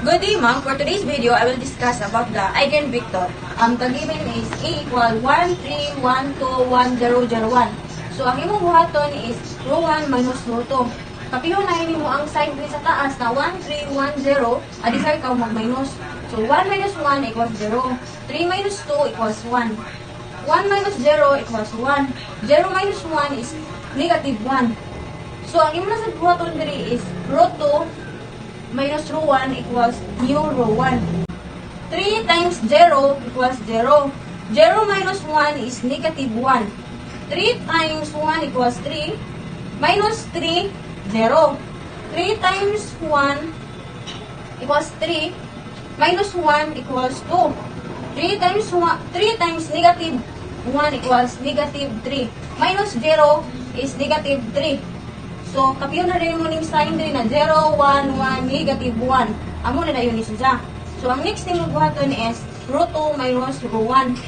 Good day, ma'am. For today's video, I will discuss about the eigenvector. Ang given is A equal 1312101. So, ang imong buhaton is rho 1 minus rho 2. Kapihon na mo ang sign sa taas na 1310, adisay ka mag-minus. So, 1 minus 1 equals 0. 3 minus 2 equals 1. 1 minus 0 equals 1. 0 minus 1 is negative 1. So, ang imong nasa buhaton diri is rho 2 minus rho 1 equals new rho 1. 3 times 0 equals 0. 0 minus 1 is negative 1. 3 times 1 equals 3. Minus 3, 0. 3 times 1 equals 3. Minus 1 equals 2. 3 times negative 1 equals negative 3. Minus 0 is negative 3. So, kapiyon na rin mo ning sign din na 0, 1, 1, negative 1. Amo na yun siya. So, ang next thing mo buhaton is rho 2 minus rho 1.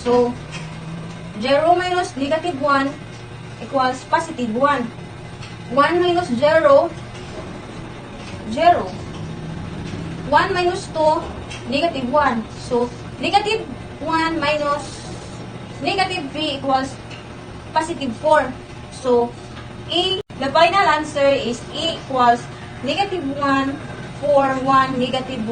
So, 0 minus negative 1 equals positive 1. 1 minus 0, 0. 1 minus 2, negative 1. So, negative 1 minus negative 3 equals positive 4. So, the final answer is E equals negative 1, 4, 1, negative